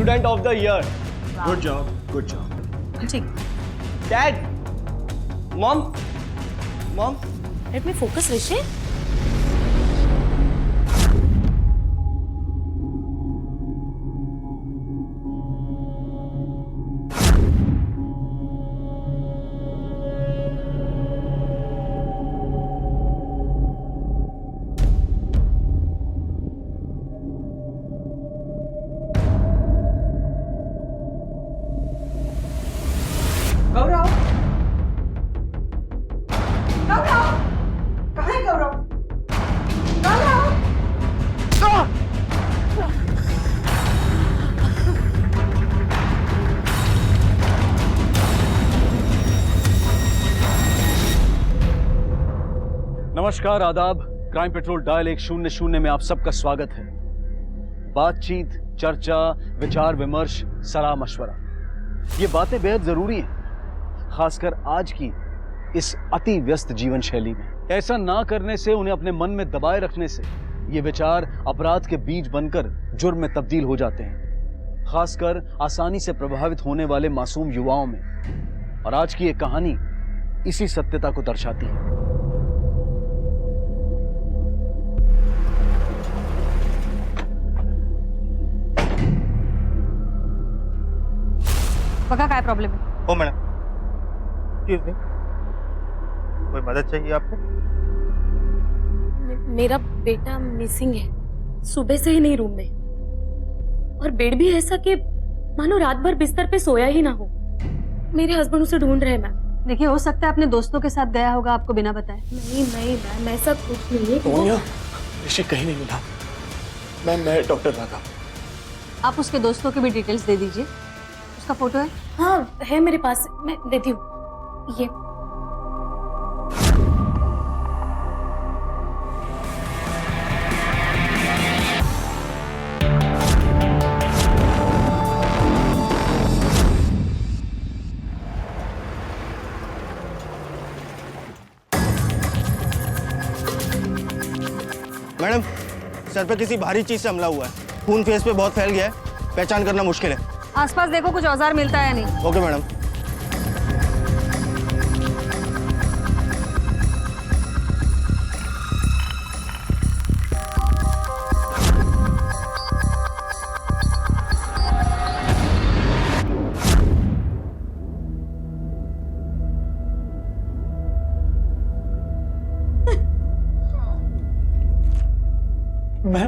Student of the year. Good job. ठीक। Dad, mom, mom, let me focus Rishi. Gaurav, Gaurav, कहाँ है गौरव? गौरव, नमस्कार, आदाब। क्राइम पेट्रोल डायल 100 में आप सबका स्वागत है। बातचीत, चर्चा, विचार विमर्श, सलाह मशवरा, ये बातें बेहद जरूरी हैं, खासकर आज की इस अति व्यस्त जीवन शैली में। ऐसा ना करने से, उन्हें अपने मन में दबाए रखने से ये विचार अपराध के बीज बनकर जुर्म में तब्दील हो जाते हैं, खासकर आसानी से प्रभावित होने वाले मासूम युवाओं में। और आज की ये कहानी इसी सत्यता को दर्शाती है। बघा काय प्रॉब्लेम है। ओ मैडम, एक्सक्यूज मी, कोई मदद चाहिए आपको? मेरा बेटा मिसिंग है, सुबह से ही नहीं रूम में, और बेड भी ऐसा कि मानो रात भर बिस्तर पे सोया ही ना हो। मेरे हस्बैंड उसे ढूंढ रहे हैं मैम। देखिए, हो सकता है अपने दोस्तों के साथ गया होगा आपको बिना बताए। नहीं नहीं मैम, ऐसा कुछ नहीं है। सोनिया, ऋषि कहीं नहीं मिला। मैं डॉक्टर राघव। आप उसके दोस्तों की भी डिटेल्स दे दीजिए। उसका फोटो है? हाँ है मेरे पास, मैं देती हूँ। ये मैडम, सर पे किसी भारी चीज से हमला हुआ है। खून फेस पे बहुत फैल गया है, पहचान करना मुश्किल है। आसपास देखो कुछ औजार मिलता है या नहीं। Okay madam. मैम,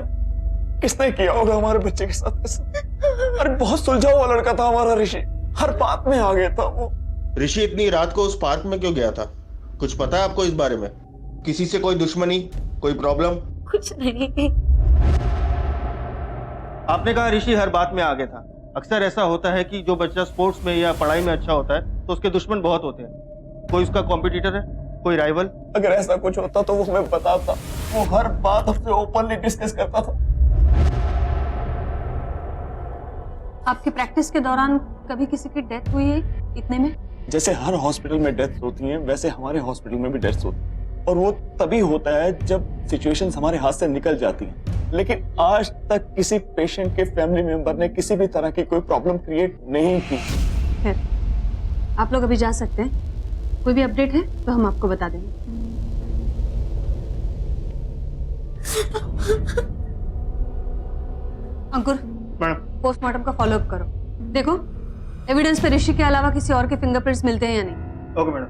किसने किया होगा हमारे बच्चे के साथ ऐसा? अरे बहुत सुलझा हुआ लड़का था हमारा ऋषि, हर बात में आ गया था वो। ऋषि इतनी रात को उस पार्क में क्यों गया था? कुछ पता है आपको इस बारे में? किसी से कोई दुश्मनी, कोई प्रॉब्लम? कुछ नहीं। आपने कहा ऋषि हर बात में आगे था। अक्सर ऐसा होता है कि जो बच्चा स्पोर्ट्स में या पढ़ाई में अच्छा होता है तो उसके दुश्मन बहुत होते हैं। कोई उसका कॉम्पिटिटर है, कोई राइवल? अगर ऐसा कुछ होता तो वो हमें बताता। वो हर बात हमसे ओपनली डिस्कस करता था। आपकी प्रैक्टिस के दौरान कभी किसी की डेथ हुई है इतने में? जैसे हर हॉस्पिटल में डेथ होती है, वैसे हमारे हॉस्पिटल में भी डेथ होती है, और वो तभी होता है जब सिचुएशंस हमारे हाथ से निकल जाती हैं। लेकिन आज तक किसी पेशेंट के फैमिली मेंबर ने किसी भी तरह की कोई प्रॉब्लम क्रिएट नहीं की। फिर आप लोग अभी जा सकते हैं। कोई भी अपडेट है तो हम आपको बता देंगे। अंकुर, मैडम, पोस्टमार्टम का फॉलोअप करो। देखो एविडेंस पे ऋषि के अलावा किसी और के फिंगरप्रिंट्स मिलते हैं या नहीं। Okay madam.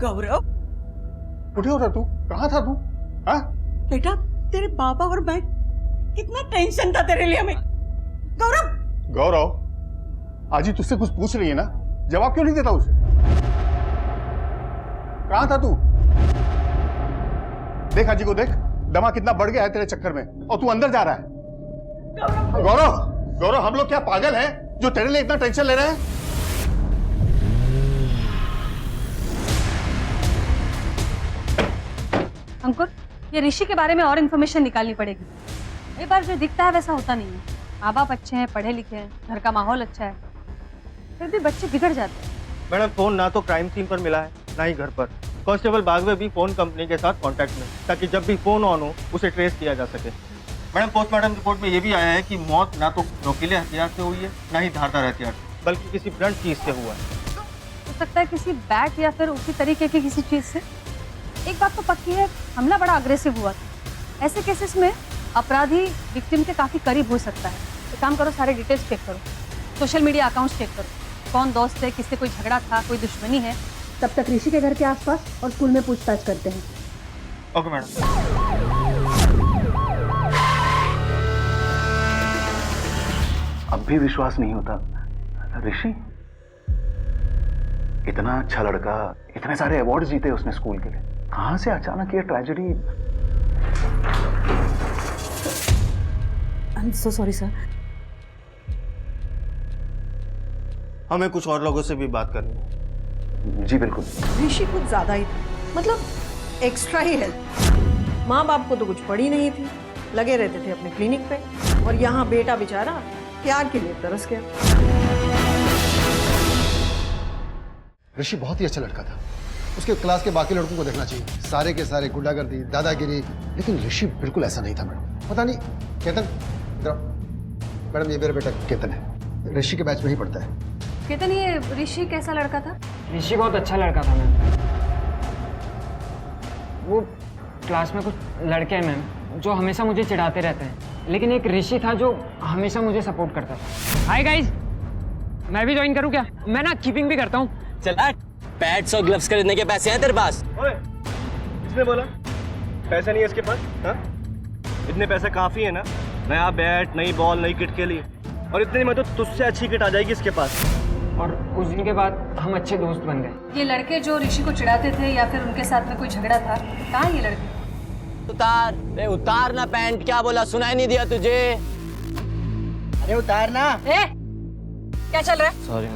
गौरव, उठे हो तू? कहाँ था तू? हाँ? बेटा, तेरे पापा और मैं, कितना टेंशन था तेरे लिए हमें। गौरव, गौरव, आज ही तुझसे कुछ पूछ रही है ना, जवाब क्यों नहीं देता उसे? कहाँ था तू? देख हाजी को देख, दमा कितना बढ़ गया है तेरे चक्कर में, और तू अंदर जा रहा है। गौरव, गौरव, हम लोग क्या पागल हैं जो तेरे लिए इतना टेंशन ले रहे हैं? अंकुर, ये ऋषि के बारे में और इन्फॉर्मेशन निकालनी पड़ेगी। कई बार जो दिखता है वैसा होता नहीं है। माँ बाप अच्छे हैं, पढ़े लिखे हैं, घर का माहौल अच्छा है, फिर भी बच्चे बिगड़ जाते हैं। मैडम, फोन ना तो क्राइम सीन पर मिला है, ना ही घर पर। कांस्टेबल बागवे भी फोन कंपनी के साथ कांटेक्ट में, ताकि जब भी फोन ऑन हो उसे ट्रेस किया जा सके। मैडम, पोस्टमार्टम रिपोर्ट में ये भी आया है कि मौत ना तो नोकीले हथियार से हुई है, ना ही धारदार हथियार से, बल्कि किसी ब्लंट चीज से हुआ है। हो सकता है किसी बैट या फिर उसी तरीके की किसी चीज से। एक बात तो पक्की है, हमला बड़ा अग्रेसिव हुआ था। ऐसे केसेस में अपराधी विक्टिम के काफी करीब हो सकता है। एक काम करो, सारे डिटेल्स चेक करो, सोशल मीडिया अकाउंट्स चेक करो, कौन दोस्त है, किससे कोई झगड़ा था, कोई दुश्मनी है। तब तक ऋषि के घर के आसपास और स्कूल में पूछताछ करते हैं। Okay madam. अब भी विश्वास नहीं होता। ऋषि, इतना अच्छा लड़का, इतने सारे अवार्ड जीते उसने स्कूल के लिए, कहां से अचानक ये tragedy? I am so sorry sir. हमें कुछ और लोगों से भी बात करनी है। जी बिल्कुल। ऋषि कुछ ज्यादा ही था, मतलब एक्स्ट्रा ही हेल्प। माँ बाप को तो कुछ पड़ी नहीं थी, लगे रहते थे अपने क्लिनिक पे, और यहाँ बेटा बेचारा प्यार के लिए तरस गया। ऋषि बहुत ही अच्छा लड़का था। उसके क्लास के बाकी लड़कों को देखना चाहिए, सारे के सारे गुंडागर्दी, दादागिरी, लेकिन ऋषि बिल्कुल ऐसा नहीं था मैडम। पता नहीं, केतन इधर आओ। मैडम, ये मेरा बेटा केतन है, ऋषि के बैच में ही पढ़ता है। केतन, ये ऋषि कैसा लड़का था? ऋषि बहुत अच्छा लड़का था मैम। वो क्लास में कुछ लड़के हैं मैम जो हमेशा मुझे चिढ़ाते रहते हैं, लेकिन एक ऋषि था जो हमेशा मुझे सपोर्ट करता था। हाय गाइस, मैं भी ज्वाइन करूं क्या? मैं ना कीपिंग भी करता हूँ। चला, पैड्स और ग्लव्स खरीदने के पैसे हैं तेरे पास? ओए, किसने बोला पैसे नहीं है इसके पास? हाँ, इतने पैसे काफी है ना, नया बैट, नई बॉल, नई किट के लिए, और इतने में तो तुझसे अच्छी किट आ जाएगी इसके पास। और उस दिन के बाद हम अच्छे दोस्त बन गए। ये लड़के जो ऋषि को चिढ़ाते थे या फिर उनके साथ में कोई झगड़ा था, कहाँ ये लड़के? उतार, अरे उतार ना पैंट, क्या बोला, सुनाई नहीं दिया तुझे? अरे उतार ना। क्या चल रहा है? सॉरी।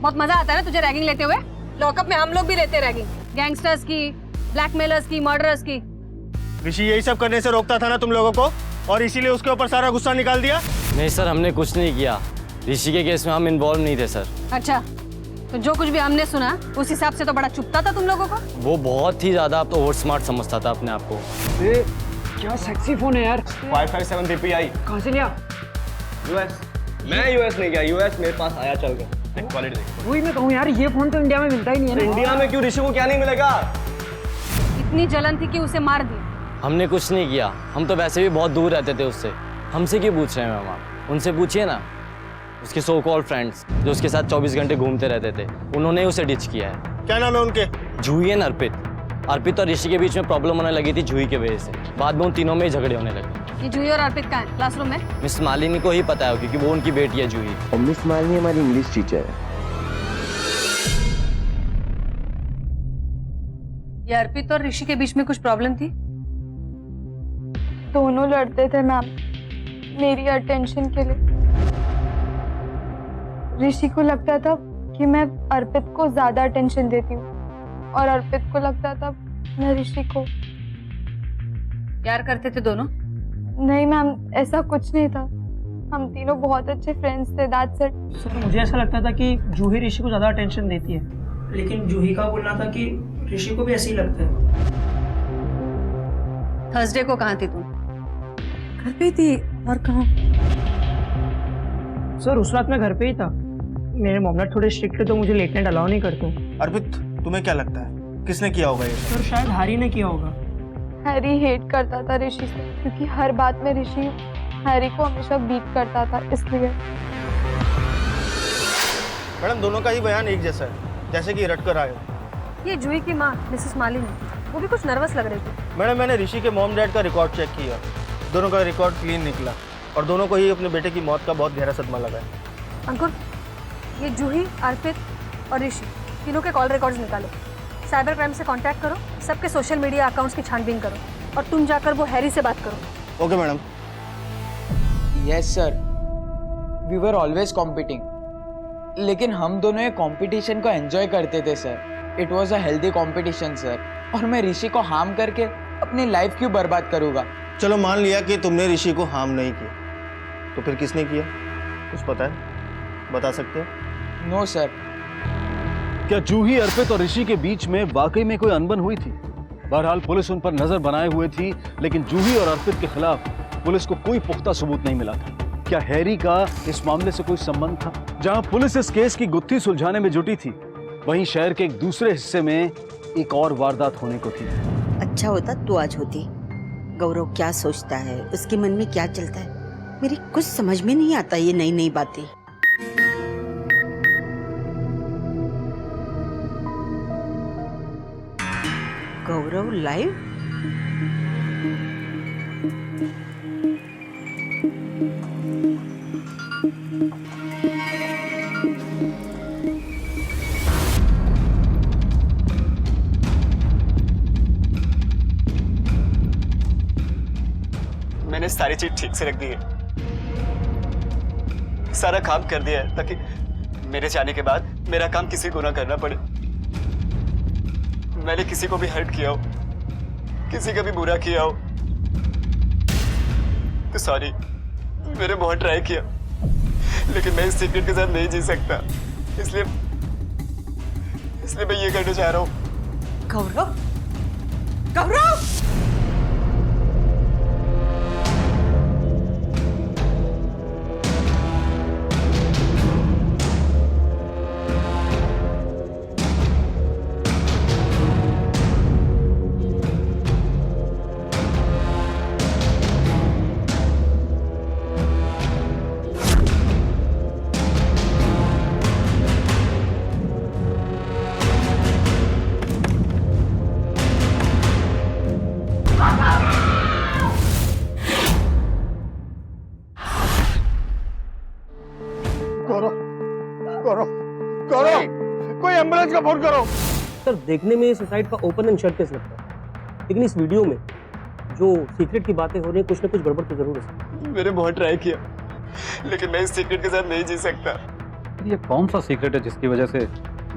बहुत मजा आता है ना तुझे रैगिंग लेते हुए? लॉकअप में हम लोग भी लेते रैगिंग, गैंगस्टर्स की, ब्लैकमेलर्स की, मर्डरर्स की। ऋषि यही सब करने से रोकता था ना तुम लोगों को, और इसीलिए उसके ऊपर सारा गुस्सा निकाल दिया? नहीं सर, हमने कुछ नहीं किया। ऋषि के केस में हम इन्वॉल्व नहीं थे सर। अच्छा, तो जो कुछ भी हमने सुना उस हिसाब से तो बड़ा चुपता था तुम लोगों को। वो बहुत ही ज्यादा ओवर स्मार्ट समझता था अपने आप को। क्या सेक्सी फोन है यार। 557 DPI। कहाँ से लिया? यूएस। मैं यूएस नहीं गया, यूएस मेरे पास आया चल गया। क्वालिटी देख। वही मैं कहूँ यार, ये फोन तो इंडिया में मिलता ही नहीं है ना। इंडिया में क्यों, ऋषि को क्या नहीं मिलेगा? इतनी जलन थी कि उसे मार दिया। हमने कुछ नहीं किया, हम तो वैसे भी बहुत दूर रहते थे उससे। हमसे क्यों पूछ रहे हैं मैम आप? उनसे पूछिए ना, उसके सो कॉल फ्रेंड्स जो उसके साथ 24 घंटे घूमते रहते थे, उन्होंने उसे डिच किया है। क्या नाम है उनके? जूही एंड अर्पित। अर्पित और ऋषि के बीच में प्रॉब्लम होने लगी थी जूही के वजह से, बाद में उन तीनों में ही झगड़े होने लगे। ये जूही और अर्पित कहाँ है? क्लासरूम में? मिस मालिनी को ही पता है क्योंकि वो उनकी बेटी है जूही। और मिस मालिनी हमारी इंग्लिश टीचर है। ये अर्पित और ऋषि के बीच में कुछ प्रॉब्लम थी? दोनों लड़ते थे मैम, मेरी अटेंशन के लिए। ऋषि को लगता था कि मैं अर्पित को ज्यादा अटेंशन देती हूँ और अर्पित को लगता था मैं ऋषि को। प्यार करते थे दोनों? नहीं मैम, ऐसा कुछ नहीं था। हम तीनों बहुत अच्छे फ्रेंड्स थे, दैट्स इट। सर, मुझे ऐसा लगता था कि जूही ऋषि को ज्यादा अटेंशन देती है, लेकिन जूही का बोलना था कि ऋषि को भी ऐसे ही लगता है। थर्सडे को कहाँ थी तुम? घर पे थी, और कहाँ? सर, उस रात मैं घर पे ही था। मेरे मॉमलेट थोड़े स्ट्रिक्ट थे तो मुझे लेट नाइट अलाउ नहीं करते। अर्पित, तुम्हें क्या लगता है किसने किया होगा ये? सर, शायद हैरी ने किया होगा। हैरी हेट करता था ऋषि से, क्योंकि हर बात में ऋषि हैरी को हमेशा बीट करता था, इसलिए। मैडम, दोनों का ही बयान एक जैसा है, जैसे कि रट कर आए। ये जूही की माँ मिसेस मालिनी, वो भी कुछ नर्वस लग रही थी। मैडम, मैंने ऋषि के मॉम डैड का रिकॉर्ड चेक किया, दोनों का रिकॉर्ड क्लीन निकला, और दोनों को ही अपने बेटे की मौत का बहुत गहरा सदमा लगा है। अंकुर, ये जूही, अर्पित और ऋषि तीनों के कॉल रिकॉर्ड्स निकालो, साइबर क्राइम से कांटेक्ट करो, सबके सोशल मीडिया अकाउंट्स की छानबीन करो, और तुम जाकर वो हैरी से बात करो। Okay madam. Yes sir, we were always competing, लेकिन हम दोनों ये कंपटीशन को एंजॉय करते थे sir. It was a healthy competition sir, और मैं ऋषि को हार्म करके अपनी लाइफ क्यों बर्बाद करूँगा? चलो मान लिया कि तुमने ऋषि को हार्म नहीं किया, तो फिर किसने किया? कुछ पता है? बता सकते हो? No sir. क्या जूही, अर्पित और ऋषि के बीच में वाकई में कोई अनबन हुई थी? बहरहाल पुलिस उन पर नजर बनाए हुए थी, लेकिन जूही और अर्पित के खिलाफ पुलिस को कोई पुख्ता सबूत नहीं मिला था। क्या हैरी का इस मामले से कोई संबंध था? जहां पुलिस इस केस की गुत्थी सुलझाने में जुटी थी, वहीं शहर के एक दूसरे हिस्से में एक और वारदात होने को थी। अच्छा होता तू आज होती। गौरव क्या सोचता है, उसके मन में क्या चलता है, मेरी कुछ समझ में नहीं आता ये नई नई बातें। गौरव लाइव? मैंने सारी चीज ठीक से रख दी है, सारा काम कर दिया है ताकि मेरे जाने के बाद मेरा काम किसी को ना करना पड़े। मैंने किसी को भी हर्ट किया हो, किसी का भी बुरा किया हो तो सॉरी, मैंने बहुत ट्राई किया, लेकिन मैं इस सीक्रेट के साथ नहीं जी सकता, इसलिए मैं ये करना चाह रहा हूँ। गौरव, गौरव! कोई एम्बुलेंस का फोन करो। सर, देखने में सुसाइड का ओपन एंड शट केस लगता है, लेकिन इस वीडियो में जो सीक्रेट की बातें हो रही हैं, कुछ ना कुछ गड़बड़ तो जरूर है। मैंने बहुत ट्राई किया, लेकिन मैं इस सीक्रेट के साथ नहीं जी सकता। ये कौन सा सीक्रेट है जिसकी वजह से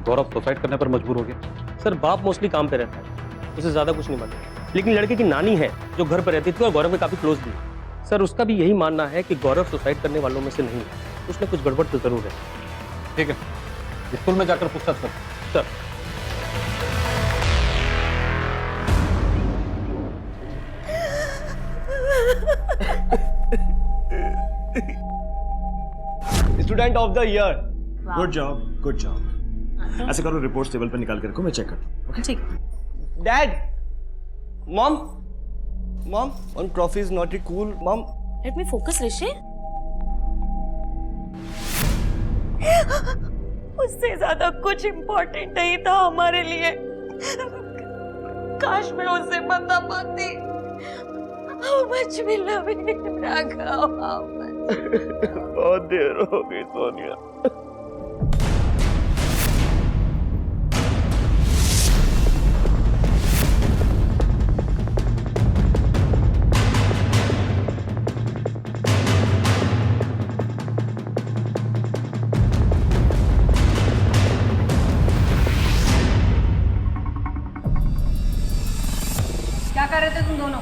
गौरव सुसाइड करने पर मजबूर हो गया? सर, बाप मोस्टली काम पे रहता है, उसे ज्यादा कुछ नहीं मालूम, लेकिन लड़के की नानी है जो घर पर रहती थी और गौरव के काफी क्लोज भी है। सर, उसका भी यही मानना है कि गौरव सुसाइड करने वालों में से नहीं है, कुछ ना कुछ गड़बड़ तो जरूर है। ठीक है, स्कूल में जाकर पूछताछ कर। Sir, student of the year. Good job, good job. ऐसे करो, रिपोर्ट टेबल पर निकाल कर रखो, मैं चेक करता हूँ। ठीक। Dad, mom, mom, one trophy is not cool, mom. Let me focus Rishi. उससे ज्यादा कुछ इम्पोर्टेंट नहीं था हमारे लिए। काश मैं उससे बता पाती। How much we love him, Raghav, how much. बहुत देर हो गई सोनिया। क्या कर रहे थे तुम दोनों?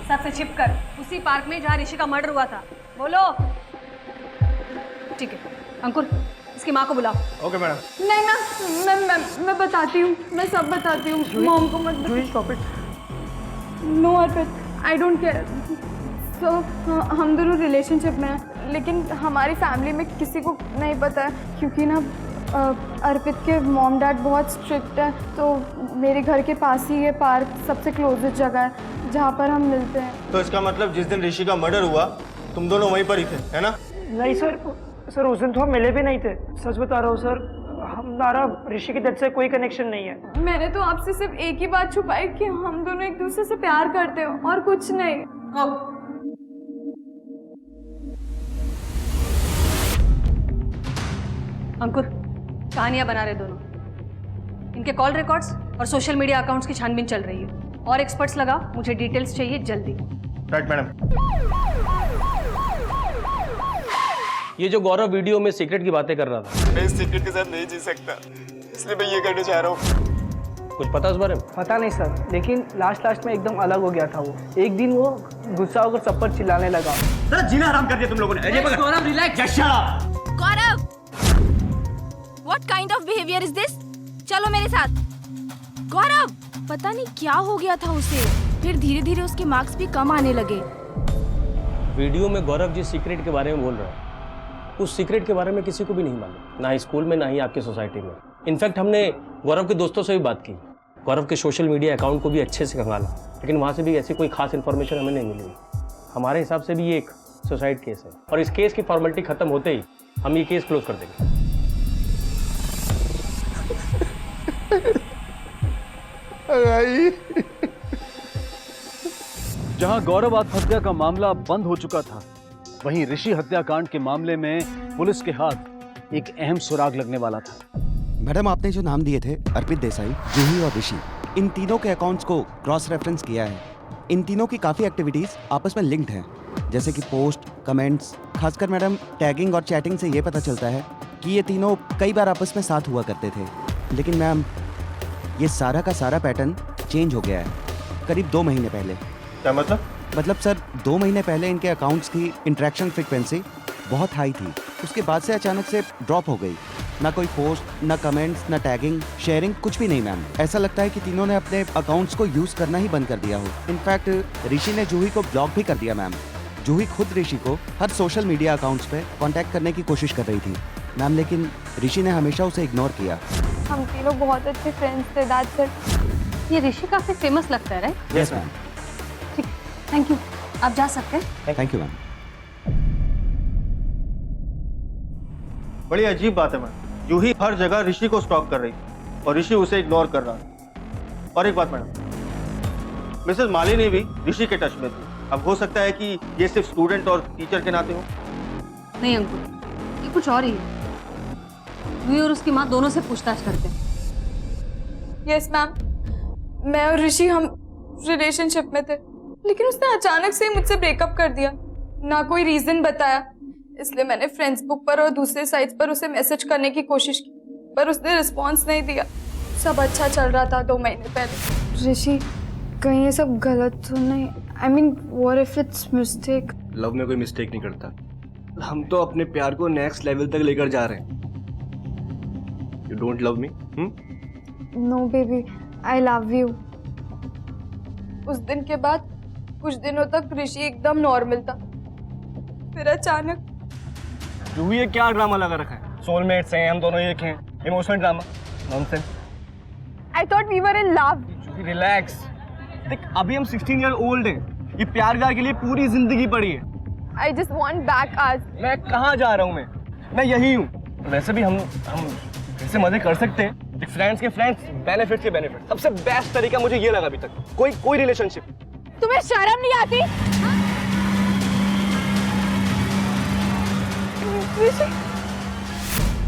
साथ से छिप कर उसी पार्क में जहाँ ऋषि का मर्डर हुआ था। बोलो। ठीक है अंकुर, इसकी माँ को बुलाओ। Okay madam. नहीं, मैं बताती हूँ, मैं सब बताती हूँ। मॉम को मत stop it. No Arpit, I don't care. तो हम दोनों रिलेशनशिप में हैं, लेकिन हमारी फैमिली में किसी को नहीं पता है, क्योंकि ना अर्पित के मॉम डैड बहुत स्ट्रिक्ट है। तो मेरे घर के पास ही ये पार्क सबसे क्लोजेस्ट जगह है जहाँ पर हम मिलते हैं। तो इसका मतलब जिस दिन ऋषि का मर्डर हुआ तुम दोनों वहीं पर ही थे, है ना? नहीं सर, उस दिन तो हम मिले भी नहीं थे। सच बता रहा हूँ सर, हमारा ऋषि की डेथ से कोई कनेक्शन नहीं है। मैंने तो आपसे सिर्फ एक ही बात छुपाई कि हम दोनों एक दूसरे से प्यार करते हो, और कुछ नहीं। अंकुर, कहानियां बना रहे दोनों। इनके कॉल रिकॉर्ड्स और सोशल मीडिया अकाउंट्स की छानबीन चल रही है, और एक्सपर्ट्स लगा, मुझे डिटेल्स चाहिए जल्दी। Right madam. ये जो गौरव वीडियो में सीक्रेट की बातें कर रहा था, मैं इस सीक्रेट के साथ नहीं जी सकता, इसलिए मैं ये करना चाह रहा हूँ। कुछ पता उस बारे में? पता नहीं सर, लेकिन लास्ट में एकदम अलग हो गया था वो। एक दिन वो गुस्सा होकर सब पर चिल्लाने लगा। सर, जीना हराम कर दिया तुम लोगों ने। Gaurav, relax. Gaurav, what kind of behavior is this? चलो मेरे साथ। गौरव, पता नहीं क्या हो गया था उसे, फिर धीरे धीरे उसके मार्क्स भी कम आने लगे। वीडियो में गौरव जिस सीक्रेट के बारे में बोल रहा है, उस सीक्रेट के बारे में किसी को भी नहीं मालूम, ना स्कूल में ना ही आपकी सोसाइटी में। इनफैक्ट हमने गौरव के दोस्तों से भी बात की, गौरव के सोशल मीडिया अकाउंट को भी अच्छे से खंगाला, लेकिन वहाँ से भी ऐसी कोई खास इन्फॉर्मेशन हमें नहीं मिली। हमारे हिसाब से भी ये एक सुसाइड केस है, और इस केस की फॉर्मेलिटी खत्म होते ही हम ये केस क्लोज कर देंगे। जहां गौरव आत्महत्या का मामला बंद हो चुका था, वहीं ऋषि हत्याकांड के मामले में पुलिस के हाथ एक अहम सुराग लगने वाला था। मैडम, आपने जो नाम दिए थे, अर्पित देसाई, जूही और ऋषि, इन तीनों के अकाउंट्स को क्रॉस रेफरेंस किया है। इन तीनों की काफ़ी एक्टिविटीज़ आपस में लिंक्ड हैं, जैसे कि पोस्ट, कमेंट्स। खासकर मैडम, टैगिंग और चैटिंग से ये पता चलता है कि ये तीनों कई बार आपस में साथ हुआ करते थे। लेकिन मैम, ये सारा का सारा पैटर्न चेंज हो गया है करीब 2 महीने पहले। क्या मतलब? मतलब सर, 2 महीने पहले इनके अकाउंट्स की इंटरेक्शन फ्रिक्वेंसी बहुत हाई थी, उसके बाद से अचानक से ड्रॉप हो गई। ना कोई पोस्ट, ना कमेंट्स, ना टैगिंग, शेयरिंग, कुछ भी नहीं मैम। ऐसा लगता है कि तीनों ने अपने अकाउंट्स को यूज करना ही बंद कर दिया हो। इनफैक्ट ऋषि ने जूही को ब्लॉक भी कर दिया मैम। जूही खुद ऋषि को हर सोशल मीडिया अकाउंट्स पे कांटेक्ट करने की कोशिश कर रही थी मैम, लेकिन ऋषि ने हमेशा उसे इग्नोर किया। हम तीनों बहुत अच्छे फ्रेंड्स थे, दैट्स इट। ये ऋषि काफी फेमस लगता है, राइट? Yes ma'am. ठीक, थैंक यू। आप जा सकते हैं। Thank you ma'am. बड़ी अजीब बात है मैम, जूही हर जगह ऋषि को स्टॉक कर रही थी और ऋषि उसे इग्नोर कर रहा है। और एक बात मैडम, मिसेस मालिनी भी ऋषि के टच में थी। अब हो सकता है कि ये सिर्फ स्टूडेंट और टीचर के नाते हो। नहीं अंकुर, ये कुछ और ही है। जूही और उसकी माँ दोनों से पूछताछ करते हैं। यस मैम, मैं और ऋषि हम रिलेशनशिप में थे, लेकिन उसने अचानक से मुझसे ब्रेकअप कर दिया, ना कोई रीजन बताया। इसलिए मैंने फ्रेंड्स बुक पर और दूसरे साइट्स पर उसे मैसेज करने की कोशिश की, पर उसने रिस्पॉन्स नहीं दिया। सब अच्छा चल रहा था 2 महीने पहले। ऋषि, कहीं ये सब गलत तो नहीं? I mean, what if it's mistake? Love में कोई मिस्टेक नहीं करता। हम तो अपने प्यार को नेक्स्ट लेवल तक लेकर जा रहे हैं। You don't love me? No baby, I love you. उस दिन के बाद कुछ दिनों तक ऋषि एकदम नॉर्मल था, फिर अचानक। जूही ये क्या ड्रामा लगा रखा है? सोलमेट्स हैं हम दोनों, एक हैं। Emotional drama, nonsense. I thought we were in love. Juhi relax. देख, अभी हम 16 ईयर ओल्ड हैं। ये प्यार के लिए पूरी जिंदगी पड़ी है। आई जस्ट वांट बैक आज। मैं कहाँ जा रहा हूँ? मैं यही हूँ। वैसे भी हम फिर से मजे कर सकते हैं। फ्रेंड्स के फ्रेंड्स, बेनिफिट्स के बेनिफिट। सबसे बेस्ट तरीका मुझे ये लगा अभी तक। कोई रिलेशनशिप। तुम्हें शर्म नहीं आती?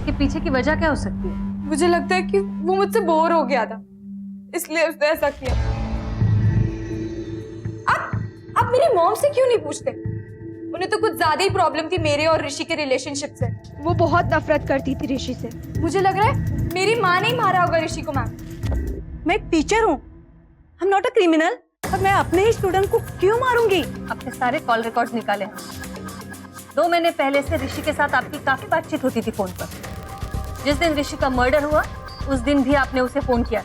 कि पीछे की वजह क्या हो सकती है? मुझे लगता है कि वो मुझसे बोर हो गया था, इसलिए उसने ऐसा किया। आप मेरी मॉम से क्यों नहीं पूछते? उन्हें तो कुछ ज्यादा ही प्रॉब्लम थी मेरे और ऋषि के रिलेशनशिप से। वो बहुत नफरत करती थी ऋषि से। मुझे लग रहा है मेरी माँ ने ही मारा होगा ऋषि को। मैम, मैं एक टीचर हूँ, I am not a criminal, और मैं अपने ही स्टूडेंट को क्यों मारूंगी? अपने सारे कॉल रिकॉर्ड्स निकाले। 2 महीने पहले से ऋषि के साथ आपकी काफी बातचीत होती थी फोन पर। जिस दिन ऋषि का मर्डर हुआ, उस दिन भी आपने उसे फोन किया।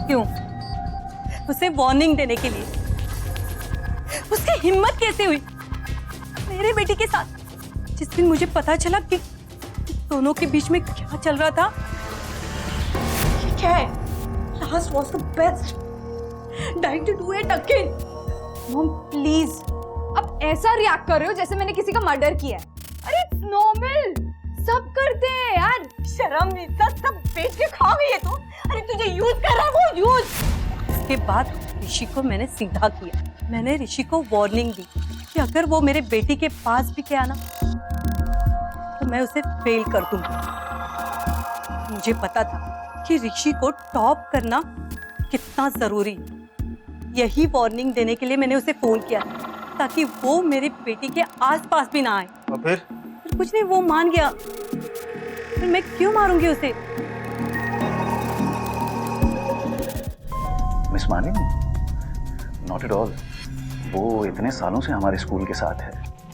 क्यों? उसे वार्निंग देने के लिए। उसकी हिम्मत कैसे हुई मेरे बेटी के साथ? जिस दिन मुझे पता चला कि दोनों के बीच में क्या चल रहा था। ठीक है, last was the best, dying to do it again. Mom please, अब ऐसा रिएक्ट कर रहे हो जैसे मैंने किसी का मर्डर किया है। अरे इट्स नॉर्मल, सब करते हैं यार। शर्म इज्जत सब बेच के खा गई है तू। अरे तुझे यूज कर रहा है वो, यूज। उसके बाद ऋषि को मैंने सीधा किया। मैंने ऋषि को वार्निंग दी कि अगर वो मेरे बेटी के पास भी गया ना, तो मैं उसे फेल कर दूंगी। मुझे पता था कि ऋषि को टॉप करना कितना जरूरी। यही वार्निंग देने के लिए मैंने उसे फोन किया, ताकि वो मेरी बेटी के आसपास भी ना आए। और फिर कुछ नहीं, वो मान गया। फिर मैं क्यों मारूंगी उसे? Miss Malini, not at all. वो इतने सालों से हमारे स्कूल के साथ है,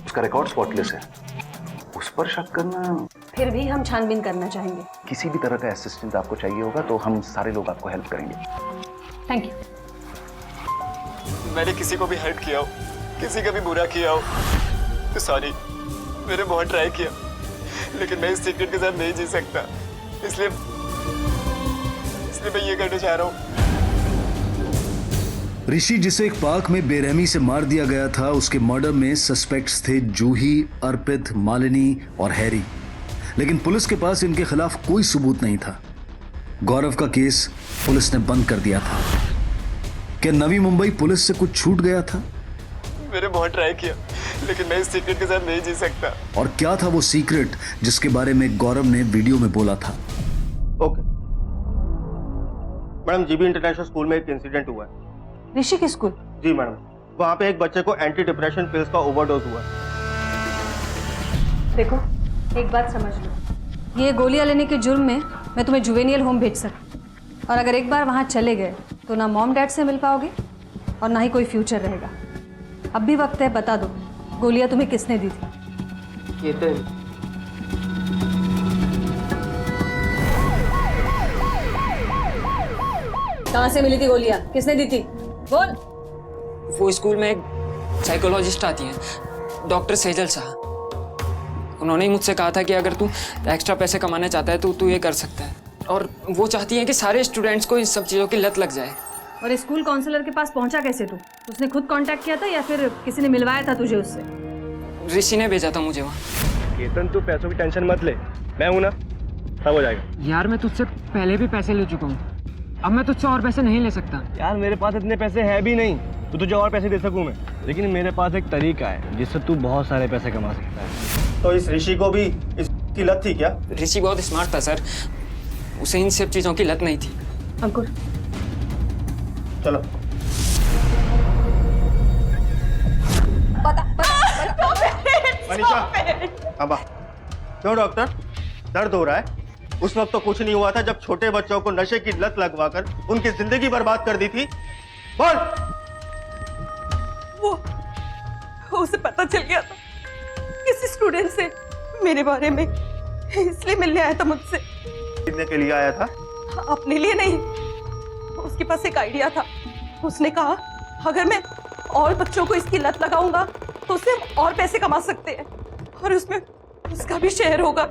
उसका रिकॉर्ड स्पॉटलेस है। उस पर शक करना फिर भी हम छानबीन करना चाहेंगे। किसी भी तरह का असिस्टेंट आपको चाहिए होगा तो हम सारे लोग आपको हेल्प करेंगे। Thank you. मैंने किसी को भी हर्ट किया हो, किसी का भी बुरा किया हो तो सॉरी। मैंने बहुत ट्राई किया लेकिन मैं इस सीक्रेट के साथ नहीं जी सकता, इसलिए मैं ये करना चाह रहा हूँ। ऋषि, जिसे एक पार्क में बेरहमी से मार दिया गया था, उसके मर्डर में सस्पेक्ट्स थे जूही, अर्पित, मालिनी और हैरी, लेकिन पुलिस के पास इनके खिलाफ कोई सबूत नहीं था। गौरव का केस पुलिस ने बंद कर दिया था। क्या नवी मुंबई पुलिस से कुछ छूट गया था? मैंने बहुत ट्राई किया लेकिन मैं इस सीक्रेट के साथ नहीं जी सकता। और क्या था वो सीक्रेट जिसके बारे में गौरव ने वीडियो में बोला था? Okay madam, GB international school में एक इंसिडेंट हुआ है। ऋषि के स्कूल? जी मैडम, वहाँ पे एक बच्चे को एंटी डिप्रेशन पिल्स का ओवरडोज हुआ। देखो, एक बात समझ लो, ये गोलियां लेने के जुर्म में मैं तुम्हें जुवेनियल होम भेज सकती हूँ, और अगर एक बार वहाँ चले गए तो ना मॉम डैड से मिल पाओगे और ना ही कोई फ्यूचर रहेगा। अब भी वक्त है, बता दो गोलियां तुम्हें किसने दी थी? केतन। कहाँ से मिली थी गोलियां? किसने दी थी? बोल। वो स्कूल में एक साइकोलॉजिस्ट आती हैं, डॉक्टर सेजल शाह। उन्होंने ही मुझसे कहा था कि अगर तू एक्स्ट्रा पैसे कमाना चाहता है तो तू ये कर सकता है, और वो चाहती हैं कि सारे स्टूडेंट्स को इन सब चीज़ों की लत लग जाए। और स्कूल काउंसलर के पास पहुंचा कैसे तू? उसने खुद कांटेक्ट किया था या फिर किसी ने मिलवाया था तुझे उससे? ऋषि ने भेजा था मुझे वहाँ। केतन, तू पैसों की टेंशन मत ले, मैं हूं ना, सब हो जाएगा। यार मैं तुझसे पहले भी पैसे ले चुका हूँ, अब मैं तुझसे और पैसे नहीं ले सकता। यार मेरे पास इतने पैसे है भी नहीं तो तुझे और पैसे दे सकूं मैं, लेकिन मेरे पास एक तरीका है जिससे तू बहुत सारे पैसे कमा सकता है। तो इस ऋषि को भी इसकी लत थी क्या? ऋषि बहुत स्मार्ट था सर, उसे इन सब चीज़ों की लत नहीं थी। अंकुर चलो। मनीषा, अब क्यों डॉक्टर, दर्द हो रहा है? उस वक्त तो कुछ नहीं हुआ था जब छोटे बच्चों को नशे की लत लगवाकर उनकी जिंदगी बर्बाद कर दी थी। बोल। वो उसे पता चल गया था किसी स्टूडेंट से मेरे बारे में, इसलिए मिलने आया था मुझसे। कितने के लिए आया था? अपने लिए नहीं, उसके पास एक आइडिया था। उसने कहा अगर मैं और बच्चों को इसकी लत लगाऊंगा तो उससे हम और पैसे कमा सकते हैं और उसमें उसका भी शेयर होगा।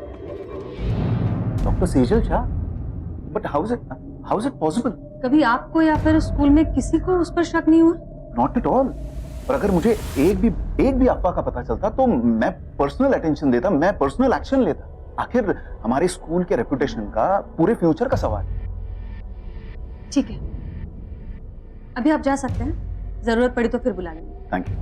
Doctor Sejal Shah, but how is it possible? कभी आपको या फिर स्कूल में किसी को उस पर शक नहीं हुआ? Not at all. पर अगर मुझे एक भी अफवाह का पता चलता तो मैं पर्सनल अटेंशन देता, मैं पर्सनल एक्शन लेता। आखिर हमारे स्कूल के रेपुटेशन का, पूरे फ्यूचर का सवाल है। ठीक है, अभी आप जा सकते हैं, जरूरत पड़ी तो फिर बुला लेंगे। Thank you.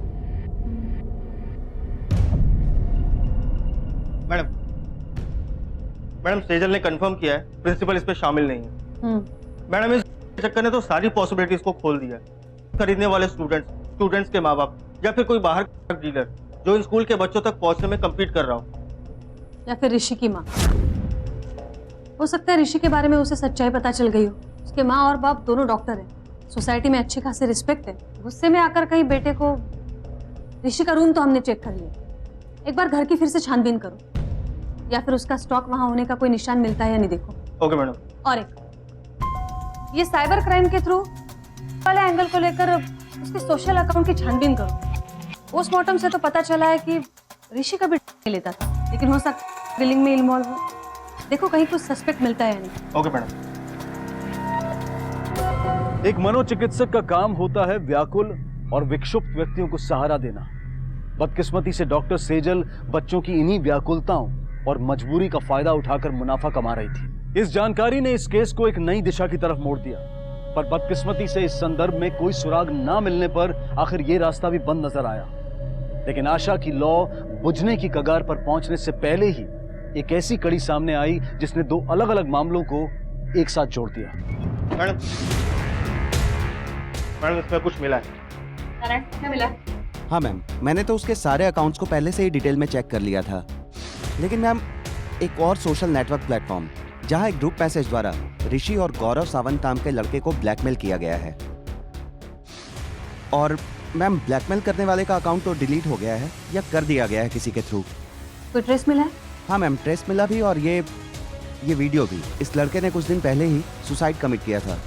मैडम सेजल ने कंफर्म किया है प्रिंसिपल इस पे शामिल नहीं है। मैडम इस चक्कर ने तो सारी पॉसिबिलिटीज को खोल दिया है। खरीदने वाले स्टूडेंट्स के माँ बाप या फिर कोई बाहर का डीलर जो इन स्कूल के बच्चों तक पहुंचने में कम्पीट कर रहा हो, या फिर ऋषि की माँ। हो सकता है ऋषि के बारे में उसे सच्चाई पता चल गई हो। उसके माँ और बाप दोनों डॉक्टर हैं, सोसाइटी में अच्छी खासी रिस्पेक्ट है। गुस्से में आकर कहीं बेटे को, ऋषि का रूम तो हमने चेक कर लिया, एक बार घर की फिर से छानबीन करो, या फिर उसका स्टॉक वहां होने का कोई निशान मिलता है या नहीं देखो। Okay madam. और एक, ये साइबर क्राइम के थ्रू वाले एंगल को लेकर उसके सोशल अकाउंट की छानबीन करो। पोस्टमार्टम से तो पता चला है कि ऋषि का भी लेता था, लेकिन हो सकता है बिलिंग में इन्वॉल्व हो। देखो कहीं कुछ सस्पेक्ट मिलता है या नहीं। Okay madam. एक मनोचिकित्सक का काम होता है व्याकुल और विक्षुब्ध व्यक्तियों को सहारा देना। बदकिस्मती से डॉक्टर सेजल बच्चों की इन्हीं व्याकुलताओं और मजबूरी का फायदा उठाकर मुनाफा कमा रही थी। इस जानकारी ने इस केस को एक नई दिशा की तरफ मोड़ दिया, पर बदकिस्मती से इस संदर्भ में कोई सुराग ना मिलने पर आखिर ये रास्ता भी बंद नजर आया। लेकिन आशा की लौ बुझने की कगार पर पहुंचने से पहले ही एक ऐसी कड़ी सामने आई जिसने दो अलग अलग मामलों को एक साथ जोड़ दिया। मैडम इसमें कुछ मिला है? क्या मिला? हाँ मैम, मैंने तो उसके सारे अकाउंट्स को पहले से ही डिटेल में चेक कर लिया था। लेकिन मैम, एक और सोशल नेटवर्क प्लेटफॉर्म जहां एक ग्रुप मैसेज द्वारा ऋषि और गौरव सावंत नाम के लड़के को ब्लैकमेल किया गया है। और मैम, ब्लैकमेल करने वाले का अकाउंट तो डिलीट हो गया है या कर दिया गया है किसी के थ्रू। कोई ट्रेस मिला है? हाँ मैम, ट्रेस मिला भी और ये वीडियो भी। इस लड़के ने कुछ दिन पहले ही सुसाइड कमिट किया था।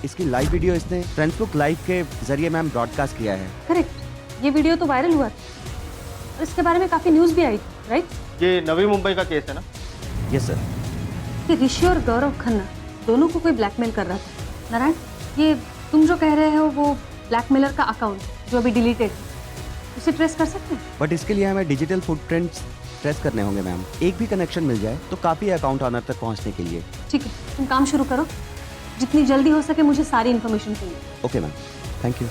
इसकी लाइव वीडियो इसने फेसबुक लाइव के जरिए मैम ब्रॉडकास्ट किया है। करेक्ट, ये वीडियो तो वायरल हुआ था और इसके बारे में काफ़ी न्यूज़ भी आई थी, राइट? ये नवी मुंबई का केस है ना? Yes sir. कि ऋषि और गौरव खन्ना दोनों को कोई ब्लैकमेल कर रहा था। नारायण, ये तुम जो कह रहे हो वो ब्लैकमेलर का अकाउंट जो अभी डिलीटेड है, उसे ट्रेस कर सकते हैं? बट इसके लिए हमें डिजिटल फुटप्रिंट्स ट्रेस करने होंगे मैम। एक भी कनेक्शन मिल जाए तो काफ़ी है अकाउंट ऑनर तक पहुंचने के लिए। ठीक है, तुम काम शुरू करो, जितनी जल्दी हो सके मुझे सारी इन्फॉर्मेशन चाहिए। Okay ma'am, thank you.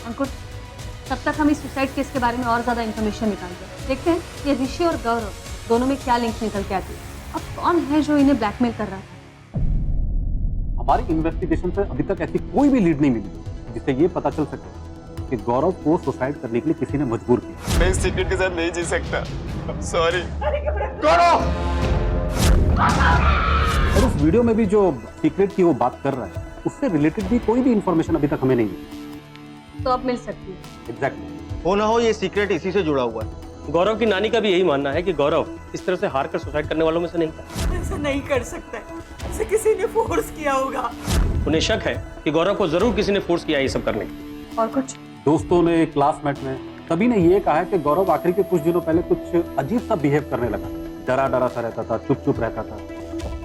Ankur, तब तक हम इस सुसाइड केस के बारे में और ज़्यादा इन्फॉर्मेशन निकालते हैं। देखते हैं ये ऋषि और गौरव दोनों में क्या लिंक निकल के आती है। अब कौन है जो इन्हें ब्लैकमेल कर रहा था? हमारी इन्वेस्टिगेशन से अभी तक ऐसी कोई भी लीड नहीं मिली जिससे ये पता चल सके कि गौरव को सुसाइड करने के लिए किसी ने मजबूर किया। मैं इस सीक्रेट के साथ नहीं जी सकता। सॉरी। गौरव! और उस वीडियो में भी जो सीक्रेट की वो बात कर रहा है, उससे रिलेटेड भी कोई भी इंफॉर्मेशन अभी तक हमें नहीं मिली। तो अब मिल सकती है। एग्जैक्टली। हो ना हो ये सीक्रेट इसी से जुड़ा हुआ है। गौरव की नानी का भी यही मानना है कि गौरव इस तरह से हार कर सुसाइड करने वालों में से नहीं था। ऐसा नहीं कर सकता है, उसे किसी ने फोर्स किया होगा। उन्हें शक है कि गौरव को जरूर किसी ने फोर्स किया ये सब करने की। और कुछ दोस्तों ने, क्लासमेट ने, सभी ने ये कहा है कि गौरव आखिर के कुछ दिनों पहले कुछ अजीब सा बिहेव करने लगा। डरा डरा सा रहता था, चुप चुप रहता था,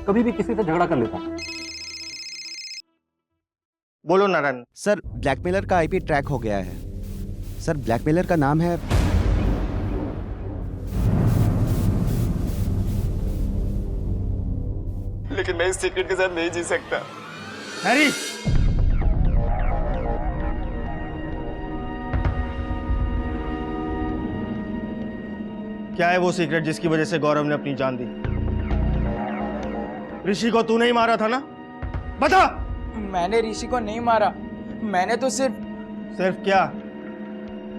कभी भी किसी से झगड़ा कर लेता था। बोलो नारायण। सर, ब्लैकमेलर का आईपी ट्रैक हो गया है। सर, ब्लैकमेलर का नाम है लेकिन मैं इस सीक्रेट के साथ नहीं जी सकता। हैरी! क्या है वो सीक्रेट जिसकी वजह से गौरव ने अपनी जान दी? ऋषि को तू नहीं मारा था ना? बता! मैंने ऋषि को नहीं मारा, मैंने तो सिर्फ क्या?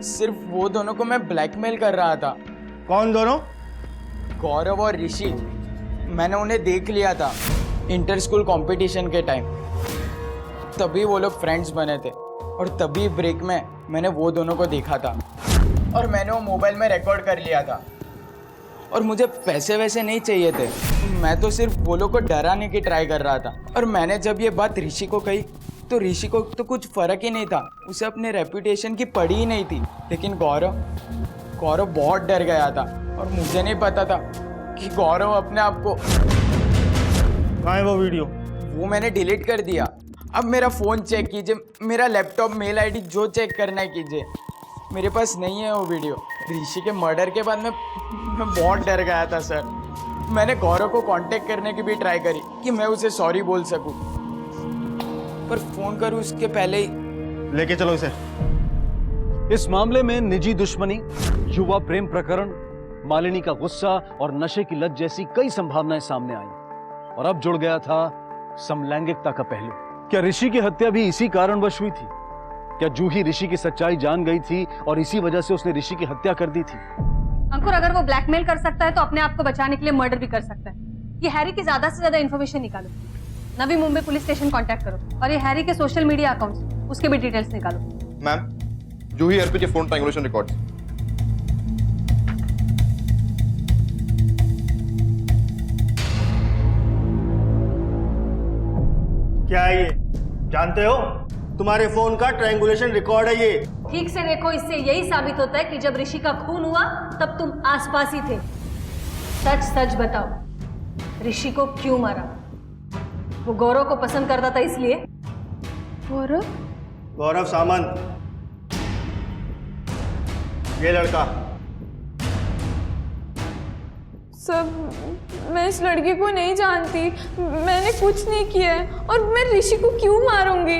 सिर्फ वो दोनों को मैं ब्लैकमेल कर रहा था। कौन दोनों? गौरव और ऋषि। मैंने उन्हें देख लिया था इंटर स्कूल कंपटीशन के टाइम, तभी वो लोग फ्रेंड्स बने थे और तभी ब्रेक में मैंने वो दोनों को देखा था और मैंने वो मोबाइल में रिकॉर्ड कर लिया था। और मुझे पैसे वैसे नहीं चाहिए थे, मैं तो सिर्फ वो लोग को डराने की ट्राई कर रहा था। और मैंने जब ये बात ऋषि को कही तो ऋषि को तो कुछ फर्क ही नहीं था, उसे अपने रेपुटेशन की पड़ी ही नहीं थी। लेकिन गौरव बहुत डर गया था और मुझे नहीं पता था कि गौरव अपने आप को। कहाँ है वो वीडियो? वो मैंने डिलीट कर दिया। अब मेरा फ़ोन चेक कीजिए, मेरा लैपटॉप, मेल आईडी जो चेक करना है कीजिए, मेरे पास नहीं है वो वीडियो। ऋषि के मर्डर के बाद मैं बहुत डर गया था सर। मैंने गौरव को कांटेक्ट करने की भी ट्राई करी कि मैं उसे सॉरी बोल सकूं, पर फोन करूं उसके पहले ही। लेके चलो इसे। इस मामले में निजी दुश्मनी, युवा प्रेम प्रकरण, मालिनी का गुस्सा और नशे की लत जैसी कई संभावनाएं सामने आई और अब जुड़ गया था समलैंगिकता का पहलू। क्या ऋषि की हत्या भी इसी कारणवश हुई थी? क्या जूही ऋषि की सच्चाई जान गई थी और इसी वजह से उसने ऋषि की हत्या कर दी थी? अंकुर, अगर वो ब्लैकमेल कर सकता है तो अपने आप को बचाने के लिए मर्डर भी कर सकता है। ये हैरी की ज्यादा से ज्यादा इन्फॉर्मेशन निकालो, Navi Mumbai police station contact करो और ये हैरी के सोशल मीडिया अकाउंट्स, उसके भी डिटेल्स निकालो। मैम, जूही अर्पित के फोन ट्रायंगुलेशन रिकॉर्ड्स। क्या है ये? जानते हो? तुम्हारे फोन का ट्रायंगुलेशन रिकॉर्ड है ये। ठीक से देखो, इससे यही साबित होता है कि जब ऋषि का खून हुआ तब तुम आसपास ही थे। सच सच बताओ, ऋषि को क्यों मारा? वो गौरव को पसंद करता था इसलिए? गौरव सामंत, ये लड़का। सब, मैं इस लड़के को नहीं जानती, मैंने कुछ नहीं किया है और मैं ऋषि को क्यों मारूंगी?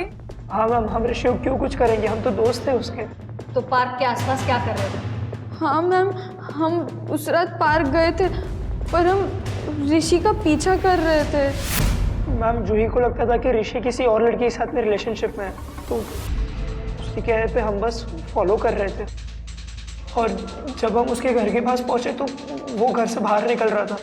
हाँ मैम, हम ऋषि को क्यों कुछ करेंगे, हम तो दोस्त थे उसके। तो पार्क के आसपास क्या कर रहे थे? हाँ मैम, हम उस रात पार्क गए थे पर हम ऋषि का पीछा कर रहे थे। मैम, जूही को लगता था कि ऋषि किसी और लड़की के साथ में रिलेशनशिप में है, तो उसके कहने पे हम बस फॉलो कर रहे थे। और जब हम उसके घर के पास पहुंचे तो वो घर से बाहर निकल रहा था।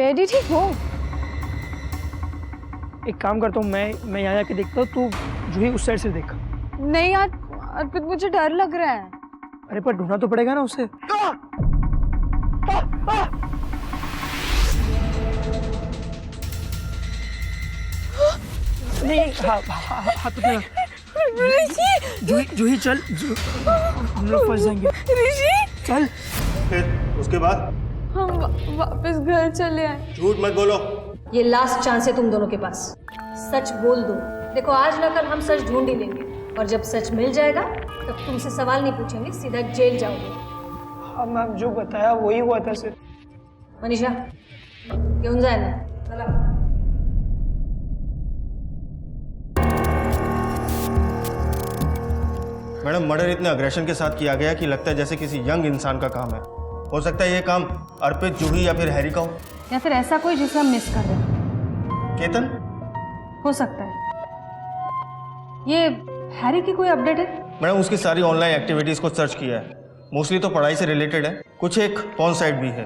वेयर डिड ही गो? एक काम करता हूँ, मैं यहाँ जाके देखता हूँ, तू जूही उस साइड से देख। नहीं यार अर्पित, मुझे डर लग रहा है। अरे पर ढूंढना तो पड़ेगा ना उसे। नहीं, हाथ तो जूही चल, हम लोग फंस जाएंगे। ऋषि चल। फिर उसके बाद हम वापस घर चले आए। झूठ मत बोलो। ये लास्ट चांस है तुम दोनों के पास, सच बोल दो। देखो आज ना कल हम सच ढूंढ ही लेंगे, और जब सच मिल जाएगा तब तुमसे सवाल नहीं पूछेंगे, सीधा जेल जाओगे। हाँ मैम, जो बताया वही हुआ था सर। मनीषा घेऊन जाए ना, चला। मैडम मर्डर इतने अग्रेशन के साथ किया गया कि लगता है जैसे किसी यंग इंसान का काम है। हो सकता है ये काम अर्पित, जूही या फिर हैरी का हो, या फिर ऐसा कोई जिसे हम मिस कर रहे हैं। केतन हो सकता है। ये हैरी की कोई अपडेट है? मैडम उसकी सारी ऑनलाइन एक्टिविटीज को सर्च किया है, मोस्टली तो पढ़ाई से रिलेटेड है, कुछ एक पॉर्न साइट भी है,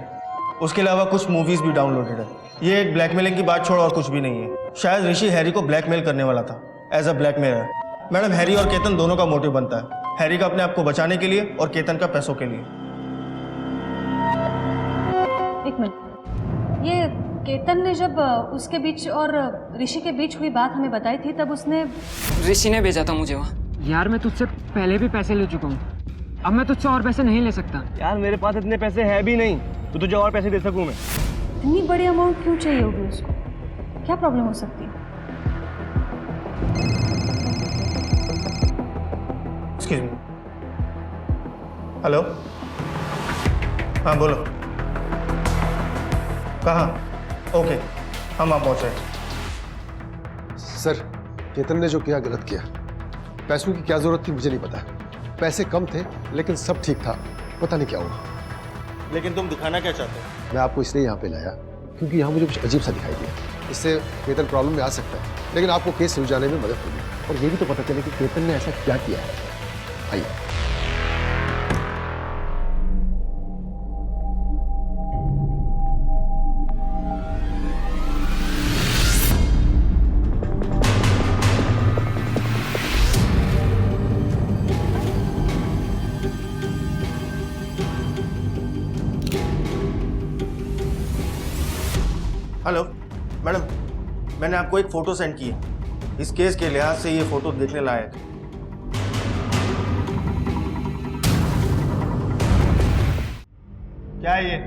उसके अलावा कुछ मूवीज भी डाउनलोडेड है। ये एक ब्लैकमेलिंग की बात छोड़ और कुछ भी नहीं है। शायद ऋषि हैरी को ब्लैकमेल करने वाला था as a blackmailer. Madam Harry और केतन दोनों का मोटिव बनता है, हैरी का अपने आप को बचाने के लिए और केतन का पैसों के लिए। एक मिनट, ये केतन ने जब उसके बीच और ऋषि के बीच हुई बात हमें बताई थी, तब उसने ऋषि ने भेजा था मुझे वहाँ। यार मैं तुझसे पहले भी पैसे ले चुका हूँ, अब मैं तुझसे और पैसे नहीं ले सकता। यार मेरे पास इतने पैसे है भी नहीं तो तुझे और पैसे दे सकूँ मैं। इतनी बड़ी अमाउंट क्यों चाहिए होगी उसको? क्या प्रॉब्लम हो सकती है? Excuse me. हेलो, हाँ बोलो। कहाँ? ओके, हम आप पहुँच रहे। सर, केतन ने जो किया गलत किया। पैसों की क्या जरूरत थी मुझे नहीं पता। पैसे कम थे लेकिन सब ठीक था, पता नहीं क्या हुआ। लेकिन तुम दिखाना क्या चाहते हो? मैं आपको इसलिए यहाँ पे लाया क्योंकि यहाँ मुझे कुछ अजीब सा दिखाई दिया। इससे केतन प्रॉब्लम में आ सकता है, लेकिन आपको केस सुलझाने में मदद होगी और ये भी तो पता चले कि केतन ने ऐसा क्या किया है। आइए। हेलो मैडम, मैंने आपको एक फ़ोटो सेंड की है। इस केस के लिहाज से ये फ़ोटो देखने लायक है। क्या है ये?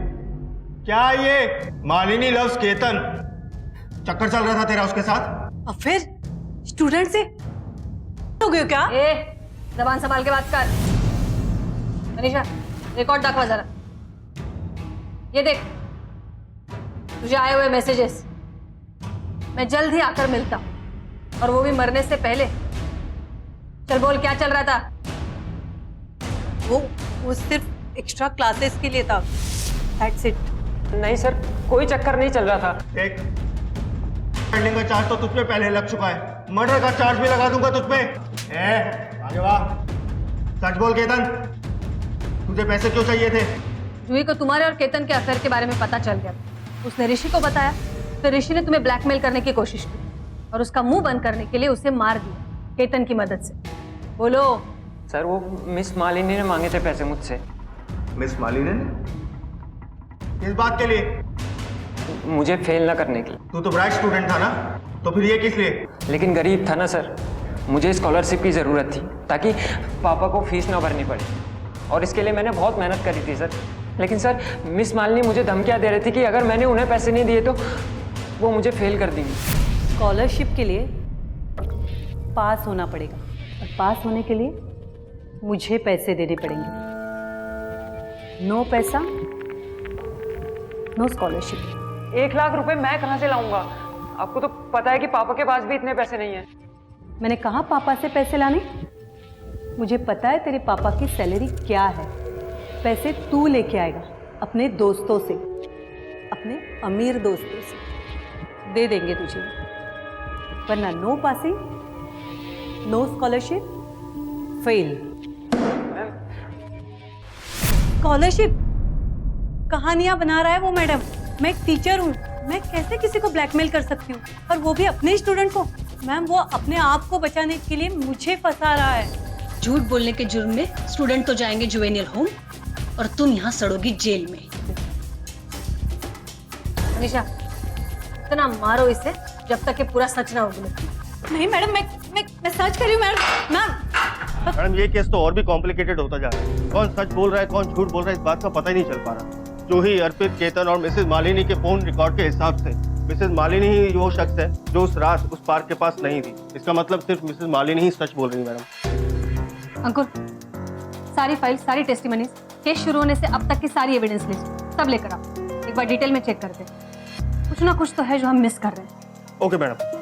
क्या है ये? मालिनी लव्स केतन। चक्कर चल रहा था तेरा उसके साथ? और फिर स्टूडेंट से हो गए क्या? जबान संभाल के बात कर। मनीषा रिकॉर्ड दाखवा जरा। ये देख, तुझे आए हुए मैसेजेस। मैं जल्द ही आकर मिलता हूं, और वो भी मरने से पहले। चल बोल, क्या चल रहा था? वो सिर्फ एक्स्ट्रा क्लासेस के लिए था। That's it. नहीं सर, कोई चक्कर नहीं चल रहा था। एक पेंडिंग का चार्ज तो तुझ पे पहले लग चुका है, मर्डर का चार्ज भी लगा दूंगा तुझ पे। आगे वाह, सच बोल केतन, तुझे पैसे क्यों चाहिए थे? जूही को तुम्हारे और केतन के अफेयर के बारे में पता चल गया। उसने ऋषि को बताया, फिर ऋषि ने तुम्हें ब्लैकमेल करने की कोशिश की और उसका मुंह बंद करने के लिए उसे मार दिया केतन की मदद से। बोलो। सर वो मिस मालिनी ने मांगे थे पैसे मुझसे। मिस मालिनी ने? किस बात के लिए? मुझे फेल ना करने के लिए। तू तो ब्राइट स्टूडेंट था ना, तो फिर ये किस लिए? लेकिन गरीब था ना सर, मुझे स्कॉलरशिप की ज़रूरत थी ताकि पापा को फीस ना भरनी पड़े, और इसके लिए मैंने बहुत मेहनत करी थी सर। लेकिन सर मिस मालिनी मुझे धमकियाँ दे रही थी कि अगर मैंने उन्हें पैसे नहीं दिए तो वो मुझे फेल कर देंगी। स्कॉलरशिप के लिए पास होना पड़ेगा, और पास होने के लिए मुझे पैसे देने पड़ेंगे। नो पैसा नो स्कॉलरशिप। 1 लाख रुपए मैं कहाँ से लाऊंगा? आपको तो पता है कि पापा के पास भी इतने पैसे नहीं हैं। मैंने कहा पापा से पैसे लाने? मुझे पता है तेरे पापा की सैलरी क्या है। पैसे तू लेके आएगा अपने दोस्तों से, अपने अमीर दोस्तों से। दे देंगे तुझे, वरना no passing, no scholarship, fail. Scholarship कहानियां बना रहा है वो मैडम। मैं एक टीचर हूँ, मैं कैसे किसी को ब्लैकमेल कर सकती हूँ, और वो भी अपने स्टूडेंट को? मैम वो अपने आप को बचाने के लिए मुझे फंसा रहा है। झूठ बोलने के जुर्म में स्टूडेंट तो जाएंगे जुवेनियल होम और तुम यहाँ सड़ोगी जेल में। निशा, इतना मारो इसे जब तक ये पूरा सच ना उगले। नहीं मैडम, मैं सच कर रही हूँ मैडम। मैडम ये केस तो और भी कॉम्प्लिकेटेड होता जा रहा है। कौन सच बोल रहा है कौन झूठ बोल रहा है इस बात का पता ही नहीं चल पा रहा। जो ही अर्पित, केतन और मिसेज मालिनी के फोन रिकॉर्ड के हिसाब से मिसेज मालिनी ही वो शख्स है जो उस रात उस पार्क के पास नहीं थी। इसका मतलब सिर्फ मिसेज मालिनी ही सच बोल रही है मैडम। अंकुर, सारी फाइल, सारी टेस्टिमनीज, केस शुरू होने से अब तक की सारी एविडेंस लिस्ट सब लेकर आओ। एक बार डिटेल में चेक करते हैं, कुछ ना कुछ तो है जो हम मिस कर रहे हैं। Okay madam.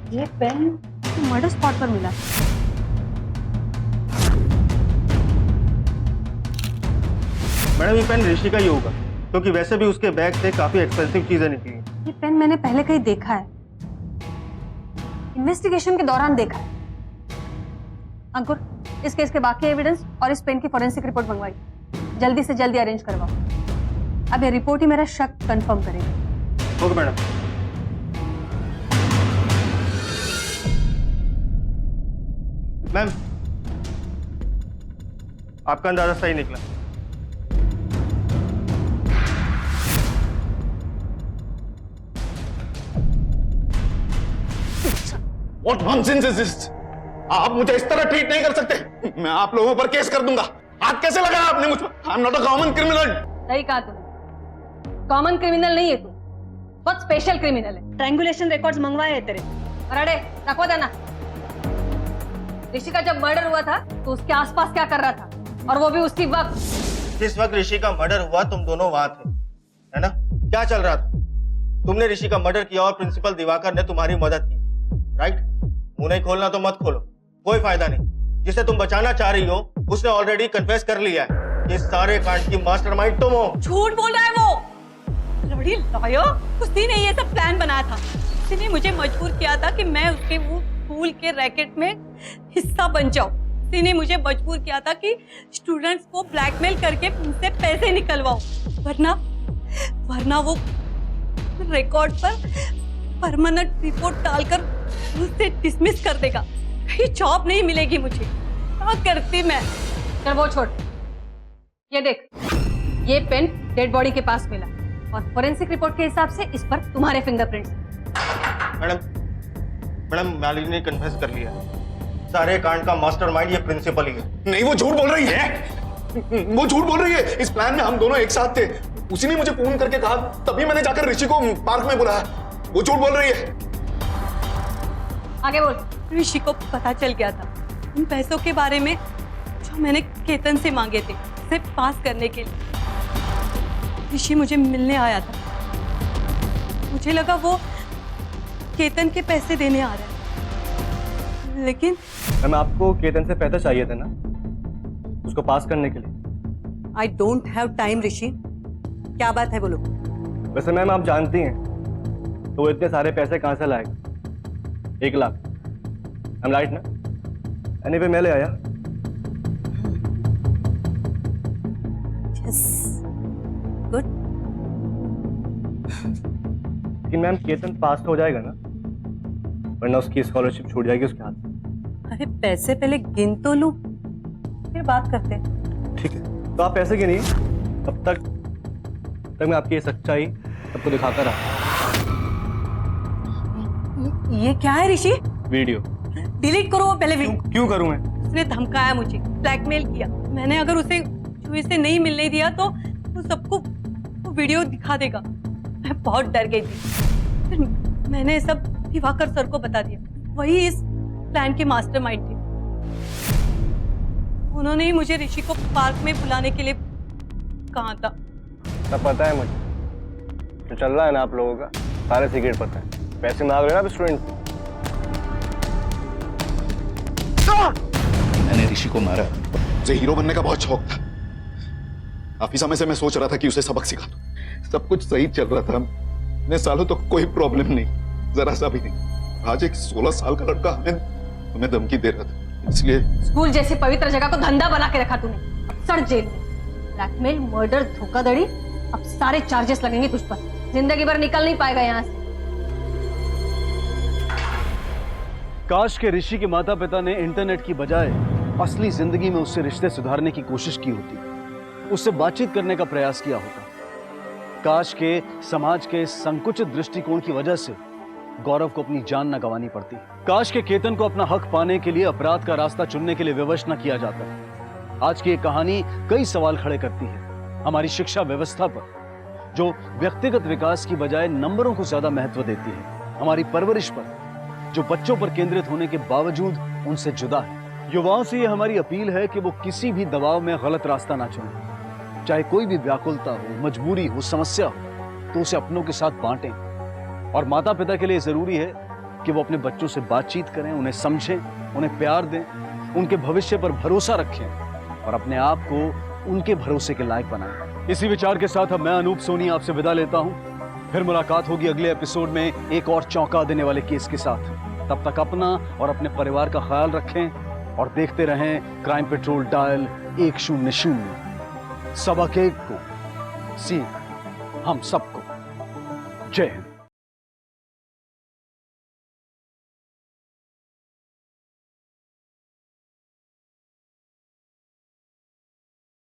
ये पेन मर्डर स्पॉट पर मिला। मैडम ये पेन ऋषि का ही होगा, क्योंकि वैसे भी उसके बैग से काफी एक्सपेंसिव चीजें निकली। ये पेन मैंने पहले कहीं देखा है, इन्वेस्टिगेशन के दौरान देखा है। अंकुर, इस केस के बाकी एविडेंस और इस पेन की फॉरेंसिक रिपोर्ट मंगवाई, जल्दी से जल्दी अरेंज करवाओ। अब ये रिपोर्ट ही मेरा शक कंफर्म करेगी। Okay madam. मैम आपका अंदाजा सही निकला। What nonsense is this? आप मुझे इस तरह ट्रीट नहीं कर सकते। मैं आप लोगों पर केस कर दूंगा। हाथ कैसे लगाया आपने मुझ पर? I'm not a common criminal. सही कहा तुमने, कॉमन क्रिमिनल नहीं है तू, बहुत स्पेशल क्रिमिनल है। ट्रायंगुलेशन रिकॉर्ड्स मंगवाए हैं तेरे। और अरे रखो देना। ऋषि का जब मर्डर हुआ था तो उसके आसपास क्या कर रहा था, और वो भी उसी वक्त जिस वक्त ऋषि का मर्डर हुआ तुम दोनों वहां थे, है ना? क्या चल रहा था? तुमने ऋषि का मर्डर किया और प्रिंसिपल दिवाकर ने तुम्हारी मदद की, राइट? मुंह नहीं खोलना तो मत खोलो, कोई फायदा नहीं। जिसे तुम बचाना चाह रही हो उसने ऑलरेडी कन्फेस कर लिया है। ये सारे कांड की मास्टरमाइंड तुम हो। झूठ बोल रहा है वो। लड़ी लॉयर, उसी ने ये सब प्लान बनाया था। उसने मुझे मजबूर किया था कि मैं उसके वो स्कूल के रैकेट में हिस्सा बन जाऊं। उसी ने मुझे मजबूर किया था कि स्टूडेंट्स को ब्लैकमेल करके उनसे पैसे निकलवाऊं, वरना वो रिकॉर्ड पर परमानेंट रिपोर्ट डालकर मुझसे डिसमिस कर देगा। कहीं जॉब नहीं मिलेगी मुझे। क्या करती मैं? चल वो छोड़, ये देख, ये पेन डेड बॉडी के पास मिला और फोरेंसिक रिपोर्ट के हिसाब से इस पर तुम्हारे फिंगरप्रिंट्स। मैडम मालिनी ने कन्फेस कर लिया। सारे कांड का मास्टरमाइंड ये प्रिंसिपल ही है। नहीं, वो झूठ बोल रही है। वो झूठ बोल रही है। इस प्लान में हम दोनों एक साथ थे। उसी ने मुझे फोन करके कहा, तभी मैंने जाकर ऋषि को पार्क में बुलाया। वो झूठ बोल रही है। आगे बोल। ऋषि को पता चल गया था उन पैसों के बारे में जो मैंने केतन से मांगे थे उसे पास करने के लिए। ऋषि मुझे मिलने आया था, मुझे लगा वो केतन के पैसे देने आ रहा है, लेकिन मैम आपको केतन से पैसा चाहिए था ना उसको पास करने के लिए। I don't have time. Rishi क्या बात है बोलो। वैसे मैम आप जानती हैं तो वो इतने सारे पैसे कहाँ से लाएगा? 1 लाख। I'm right ना? Anyway मैं ले आया। Yes. Good. लेकिन मैम केतन पास तो हो जाएगा ना, वरना उसकी स्कॉलरशिप छूट जाएगी उसके हाथ से। अरे पैसे पहले गिन तो लूं, फिर बात करते हैं। ठीक है, तो आप पैसे गिनिए, तब तक मैं आपकी ये सच्चाई सबको दिखाता रहा। ये क्या है ऋषि? वीडियो डिलीट करो वो पहले वीडियो। क्यों करूं मैं? उसने धमकाया मुझे, ब्लैकमेल किया। मैंने अगर उसे जुए से नहीं मिलने दिया तो सबको वो वीडियो दिखा देगा। मैं बहुत डर गई थी। फिर मैंने सब दिवाकर सर को बता दिया, वही इस प्लान के मास्टरमाइंड थे। उन्होंने ही मुझे ऋषि को पार्क में बुलाने के लिए कहा था। सब पता है मुझे, जो चल रहा है ना आप लोगों का, सारे सीक्रेट पता है। पैसे मांग रहे हैं आप स्टूडेंट से। मैंने ऋषि को मारा। उसे हीरो बनने का बहुत शौक था। काफी समय से मैं सोच रहा था कि उसे सबक सिखा दूं। सब कुछ सही चल रहा था, इतने सालों तो कोई प्रॉब्लम नहीं, जरा सा भी नहीं। आज एक 16 साल का लड़का हमें धमकी दे रहा था। इसलिए स्कूल जैसी पवित्र जगह को धंधा बना के रखा तूने। अब सड़ जेल में। ब्लैकमेल, मर्डर, धोखाधड़ी, अब सारे चार्जेस लगेंगे तुझ पर। जिंदगी भर निकल नहीं पाएगा यहाँ से। काश के ऋषि के माता पिता ने इंटरनेट की बजाय असली जिंदगी में उससे रिश्ते सुधारने की कोशिश की होती, उससे बातचीत करने का प्रयास किया होता। काश के समाज के संकुचित दृष्टिकोण की वजह से गौरव को अपनी जान न गंवानी पड़ती। काश के केतन को अपना हक पाने के लिए अपराध का रास्ता चुनने के लिए विवश न किया जाता। आज की ये कहानी कई सवाल खड़े करती है हमारी शिक्षा व्यवस्था पर, जो व्यक्तिगत विकास की बजाय नंबरों को ज्यादा महत्व देती है, हमारी परवरिश पर, जो बच्चों पर केंद्रित होने के बावजूद उनसे जुदा है। युवाओं से ये हमारी अपील है कि वो किसी भी दबाव में गलत रास्ता ना चुनें। चाहे कोई भी व्याकुलता हो, मजबूरी हो, समस्या हो, तो उसे अपनों के साथ बांटें। और माता पिता के लिए जरूरी है कि वो अपने बच्चों से बातचीत करें, उन्हें समझें, उन्हें प्यार दें, उनके भविष्य पर भरोसा रखें और अपने आप को उनके भरोसे के लायक बनाएं। इसी विचार के साथ अब मैं अनूप सोनी आपसे विदा लेता हूं। फिर मुलाकात होगी अगले एपिसोड में एक और चौंका देने वाले केस के साथ। तब तक अपना और अपने परिवार का ख्याल रखें और देखते रहें क्राइम पेट्रोल डायल 100। सबक एक को सीख हम सबको। जय हिंद।